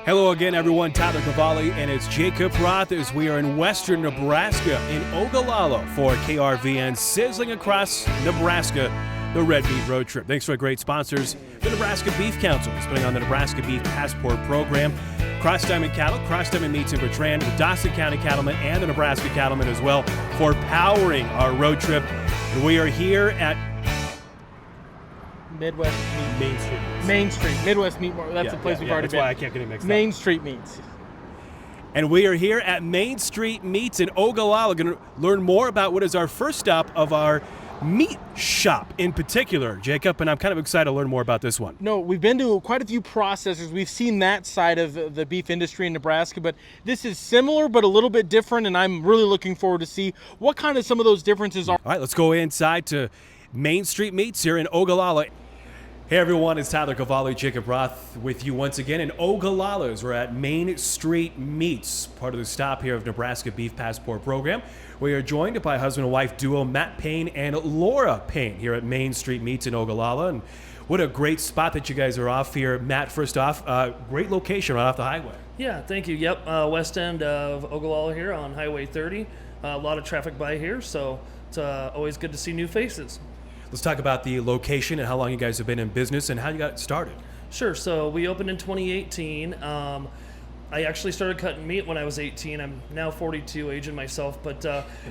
Hello again, everyone. Tyler Cavalli, and it's Jacob Roth as we are in western Nebraska in OGALLALA for KRVN Sizzling Across Nebraska, the Red Meat Road Trip. Thanks to our great sponsors, the Nebraska Beef Council, is putting on the Nebraska Beef Passport Program, Cross Diamond Cattle, Cross Diamond Meats in Bertrand, the Dawson County Cattlemen, and the Nebraska Cattlemen as well for powering our road trip. And we are here at Midwest Meat. Main Street. Main Street. Midwest Meat Market. That's the place we've already that's been. why I kept getting mixed up. Main Street Meats. And we are here at Main Street Meats in OGALLALA. Going to learn more about what is our first stop of our meat shop in particular, Jacob, and I'm kind of excited to learn more about this one. No, we've been to quite a few processors. We've seen that side of the beef industry in Nebraska, but this is similar but a little bit different, and I'm really looking forward to see what kind of some of those differences are. All right, let's go inside to Main Street Meats here in OGALLALA. Hey everyone, it's Tyler Cavalli, Jacob Roth with you once again in OGALLALA as we're at Main Street Meats, part of the stop here of Nebraska Beef Passport Program. We are joined by husband and wife duo Matt Payne and Laura Payne here at Main Street Meats in OGALLALA. And what a great spot that you guys are off here. Matt, first off, great location right off the highway. Yeah, thank you. Yep, west end of OGALLALA here on Highway 30. A lot of traffic by here, so it's always good to see new faces. Let's talk about the location and how long you guys have been in business and how you got started. Sure. So we opened in 2018. I actually started cutting meat when I was 18. I'm now 42, aging myself. But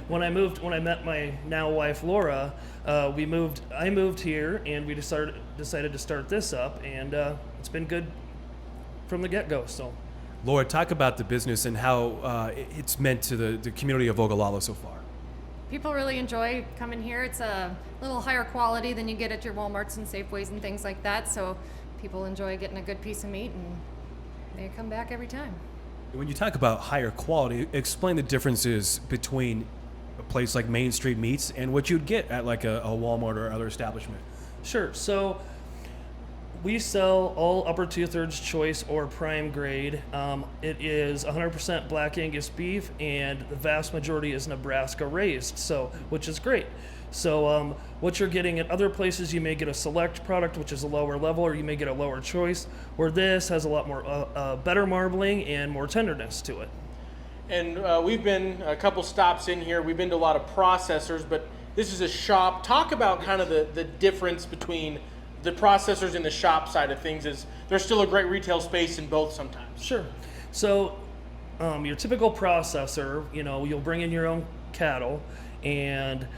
when I met my now wife Laura, I moved here, and we decided to start this up, and it's been good from the get-go. So, Laura, talk about the business and how it's meant to the community of OGALLALA so far. People really enjoy coming here. It's a little higher quality than you get at your Walmarts and Safeways and things like that. So people enjoy getting a good piece of meat, and they come back every time. When you talk about higher quality, explain the differences between a place like Main Street Meats and what you'd get at like a Walmart or other establishment. Sure. So we sell all upper two-thirds choice or prime grade. It is 100% black Angus beef, and the vast majority is Nebraska raised, so which is great. So what you're getting at other places, you may get a select product, which is a lower level, or you may get a lower choice, where this has a lot more better marbling and more tenderness to it. And we've been a couple stops in here. We've been to a lot of processors, but this is a shop. Talk about kind of the difference between the processors and the shop side of things. Is there's still a great retail space in both sometimes? Sure. So your typical processor, you'll bring in your own cattle, and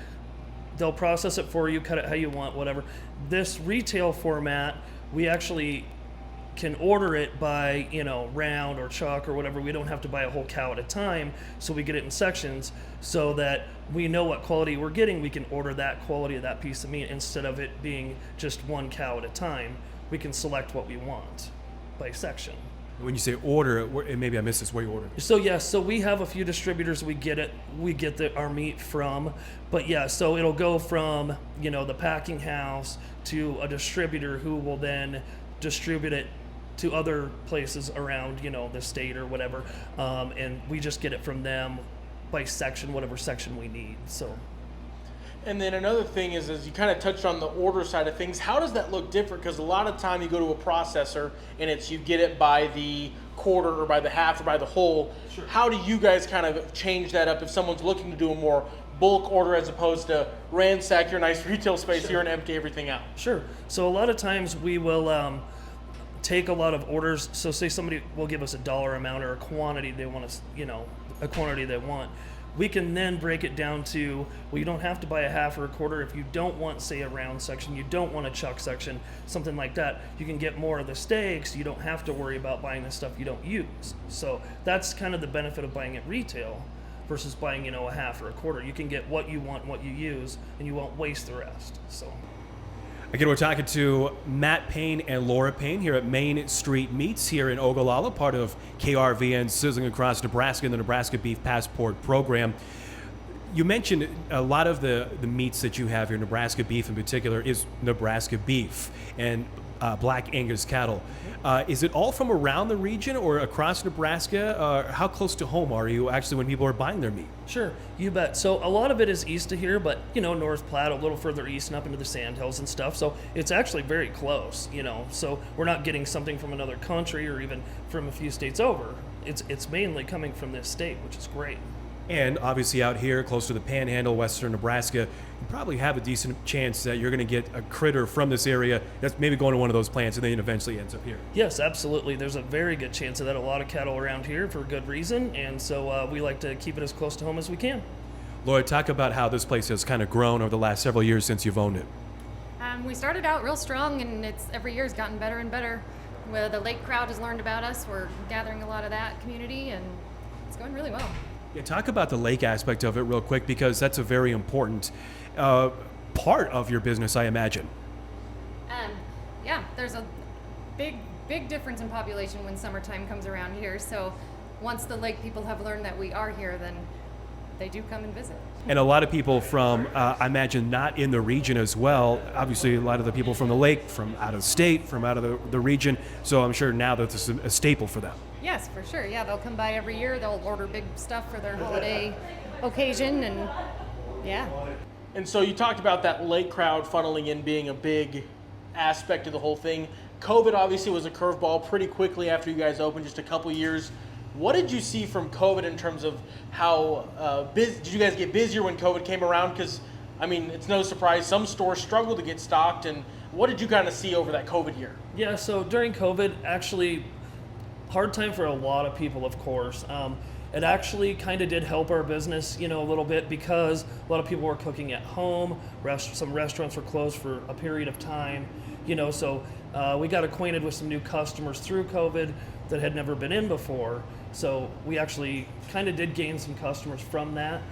they'll process it for you, cut it how you want, whatever. This retail format, we actually can order it by, round or chuck or whatever. We don't have to buy a whole cow at a time, so we get it in sections so that we know what quality we're getting. We can order that quality of that piece of meat instead of it being just one cow at a time. We can select what we want by section. When you say order, and maybe I missed this, where you order? So yes, so we have a few distributors we get our meat from, but yeah, so it'll go from the packing house to a distributor who will then distribute it to other places around the state or whatever, and we just get it from them by section, whatever section we need. So. And then another thing is you kind of touched on the order side of things. How does that look different? Because a lot of time you go to a processor and you get it by the quarter or by the half or by the whole. Sure. How do you guys kind of change that up if someone's looking to do a more bulk order as opposed to ransack your nice retail space Sure. here and empty everything out? Sure. So a lot of times we will take a lot of orders. So say somebody will give us a dollar amount or a quantity they want us, a quantity they want. We can then break it down to, well, you don't have to buy a half or a quarter if you don't want, say, a round section, you don't want a chuck section, something like that. You can get more of the steaks. You don't have to worry about buying the stuff you don't use. So that's kind of the benefit of buying at retail versus buying, a half or a quarter. You can get what you want, what you use, and you won't waste the rest. So. Again, we're talking to Matt Payne and Laura Payne here at Main Street Meats here in OGALLALA, part of KRVN Sizzling Across Nebraska and the Nebraska Beef Passport Program. You mentioned a lot of the meats that you have here, Nebraska beef in particular, is Nebraska beef and black Angus cattle. Is it all from around the region or across Nebraska? How close to home are you actually when people are buying their meat? Sure, you bet. So a lot of it is east of here, but North Platte, a little further east and up into the Sandhills and stuff. So it's actually very close, So we're not getting something from another country or even from a few states over. It's mainly coming from this state, which is great. And obviously out here, close to the Panhandle, western Nebraska, you probably have a decent chance that you're going to get a critter from this area that's maybe going to one of those plants and then eventually ends up here. Yes, absolutely. There's a very good chance of that. A lot of cattle around here for good reason, and so we like to keep it as close to home as we can. Laura, talk about how this place has kind of grown over the last several years since you've owned it. We started out real strong, and every year has gotten better and better. Where the lake crowd has learned about us, we're gathering a lot of that community, and it's going really well. Yeah, talk about the lake aspect of it real quick, because that's a very important part of your business, I imagine. Yeah, there's a big difference in population when summertime comes around here. So once the lake people have learned that we are here, then they do come and visit. And a lot of people from, I imagine, not in the region as well. Obviously, a lot of the people from the lake, from out of state, from out of the region. So I'm sure now that this is a staple for them. Yes, for sure. Yeah, they'll come by every year. They'll order big stuff for their holiday occasion, and yeah. And so you talked about that lake crowd funneling in being a big aspect of the whole thing. COVID obviously was a curveball pretty quickly after you guys opened, just a couple years. What did you see from COVID in terms of how did you guys get busier when COVID came around? Because, I mean, it's no surprise some stores struggle to get stocked. And what did you kind of see over that COVID year? Yeah, so during COVID, actually, hard time for a lot of people, of course. It actually kind of did help our business, a little bit, because a lot of people were cooking at home. Some restaurants were closed for a period of time, so we got acquainted with some new customers through COVID that had never been in before. So we actually kind of did gain some customers from that.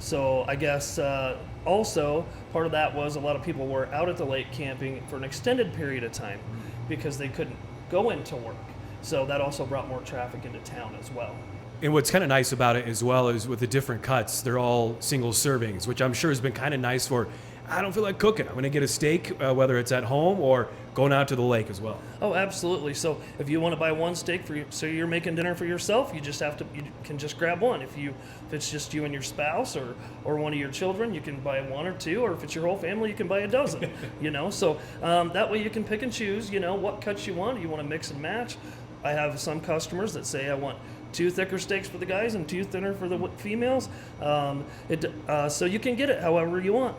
So I guess also part of that was a lot of people were out at the lake camping for an extended period of time because they couldn't go into work. So that also brought more traffic into town as well. And what's kind of nice about it as well is with the different cuts, they're all single servings, which I'm sure has been kind of nice for, I don't feel like cooking. I'm going to get a steak, whether it's at home or going out to the lake as well. Oh, absolutely. So if you want to buy one steak so you're making dinner for yourself, you can just grab one. If it's just you and your spouse or one of your children, you can buy one or two, or if it's your whole family, you can buy a dozen, So that way you can pick and choose, what cuts you want. You want to mix and match. I have some customers that say I want 2 thicker steaks for the guys and 2 thinner for the females. So you can get it however you want.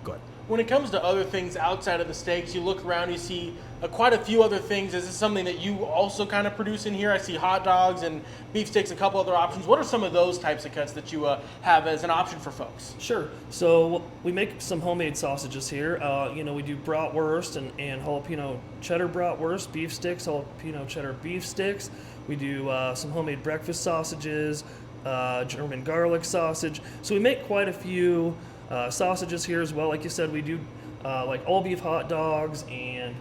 Good. When it comes to other things outside of the steaks, you look around, you see quite a few other things. Is this something that you also kind of produce in here? I see hot dogs and beef sticks, a couple other options. What are some of those types of cuts that you have as an option for folks? Sure. So we make some homemade sausages here. We do bratwurst and jalapeno cheddar bratwurst, beef sticks, jalapeno cheddar beef sticks. We do some homemade breakfast sausages, German garlic sausage. So we make quite a few sausages here as well. Like you said, we do like all beef hot dogs and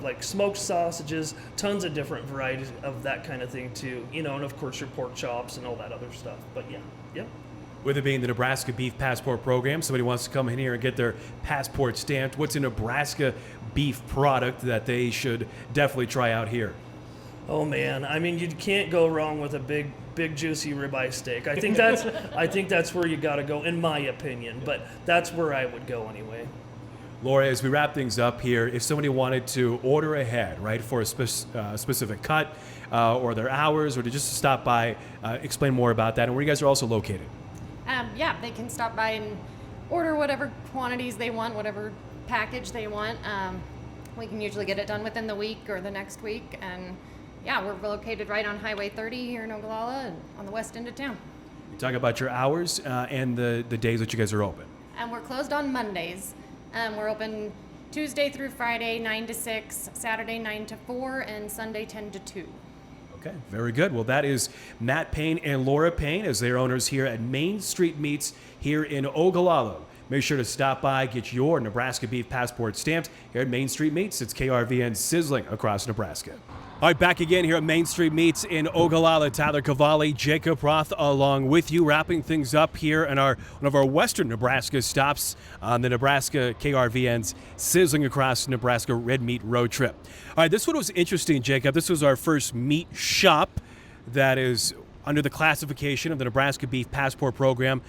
like smoked sausages, tons of different varieties of that kind of thing too. And of course your pork chops and all that other stuff. But yeah. With it being the Nebraska Beef Passport Program, somebody wants to come in here and get their passport stamped. What's a Nebraska beef product that they should definitely try out here? Oh man, I mean, you can't go wrong with a big juicy ribeye steak. I think that's where you got to go, in my opinion. But that's where I would go anyway. Laura, as we wrap things up here, if somebody wanted to order ahead, right, for a specific cut or their hours, or to just stop by, explain more about that and where you guys are also located. Yeah, they can stop by and order whatever quantities they want, whatever package they want. We can usually get it done within the week or the next week, and yeah, we're located right on Highway 30 here in Ogallala and on the west end of town. You talk about your hours and the days that you guys are open. And we're closed on Mondays. We're open Tuesday through Friday, 9 to 6, Saturday, 9 to 4, and Sunday, 10 to 2. Okay, very good. Well, that is Matt Payne and Laura Payne as their owners here at Main Street Meats here in Ogallala. make sure to stop by, get your Nebraska beef passport stamped here at Main Street Meats. It's KRVN Sizzling across Nebraska. All right, back again here at Main Street Meats in Ogallala. Tyler Cavalli, Jacob Roth along with you, wrapping things up here in one of our western Nebraska stops on the Nebraska KRVN's Sizzling Across Nebraska Red Meat Road Trip. All right, this one was interesting, Jacob. This was our first meat shop that is under the classification of the Nebraska Beef Passport Program,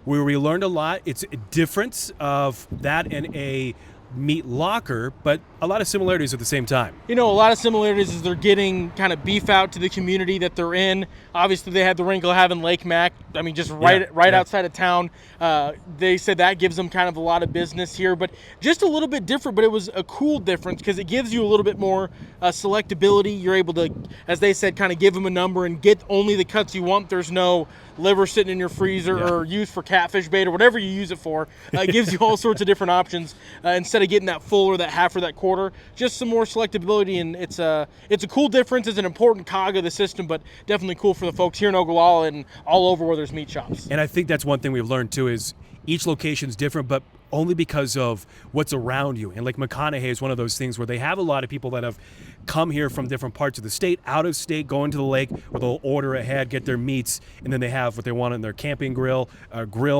where we learned a lot. It's a difference of that and a meat locker, but a lot of similarities at the same time. You know, a lot of similarities is they're getting kind of beef out to the community that they're in. Obviously, they had the wrinkle of having Lake Mac. I mean, just right outside of town. They said that gives them kind of a lot of business here, but just a little bit different. But it was a cool difference because it gives you a little bit more selectability. You're able to, as they said, kind of give them a number and get only the cuts you want. There's no liver sitting in your freezer or used for catfish bait or whatever you use it for. It gives you all sorts of different options instead of getting that full or that half or that quarter. Just some more selectability, and it's a cool difference. It's an important cog of the system, but definitely cool for the folks here in Ogallala and all over where there's meat shops. And I think that's one thing we've learned too is each location's different, but only because of what's around you. And Lake McConaughey is one of those things where they have a lot of people that have come here from different parts of the state, out of state, going to the lake, where they'll order ahead, get their meats, and then they have what they want in their camping grill,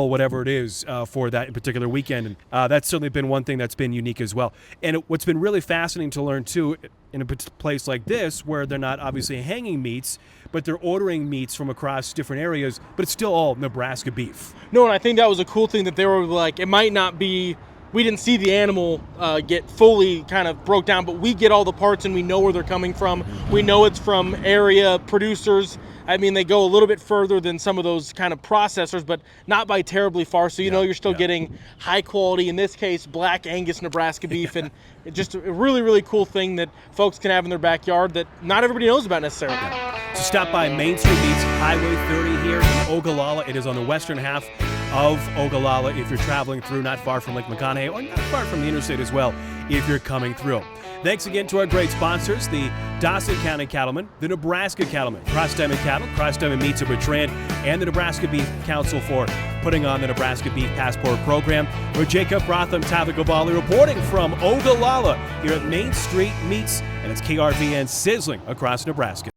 whatever it is, for that particular weekend. And that's certainly been one thing that's been unique as well. And what's been really fascinating to learn too, in a place like this, where they're not obviously hanging meats, but they're ordering meats from across different areas, but it's still all Nebraska beef. No, and I think that was a cool thing that they were like, it might not be, we didn't see the animal get fully kind of broke down, but we get all the parts and we know where they're coming from. We know it's from area producers. I mean, they go a little bit further than some of those kind of processors, but not by terribly far. So, you know, you're still getting high quality, in this case, black Angus Nebraska beef. And it's just a really, really cool thing that folks can have in their backyard that not everybody knows about necessarily. So stop by Main Street Meats, Highway 30 here in Ogallala. It is on the western half of Ogallala if you're traveling through, not far from Lake McConaughey, or not far from the interstate as well if you're coming through. Thanks again to our great sponsors, the Dawson County Cattlemen, the Nebraska Cattlemen, Cross Diamond Cattle, Cross Diamond Meats of Bertrand, and the Nebraska Beef Council for putting on the Nebraska Beef Passport Program. We're Jacob Roth, Tyler Cavalli, reporting from Ogallala here at Main Street Meats, and it's KRVN Sizzling across Nebraska.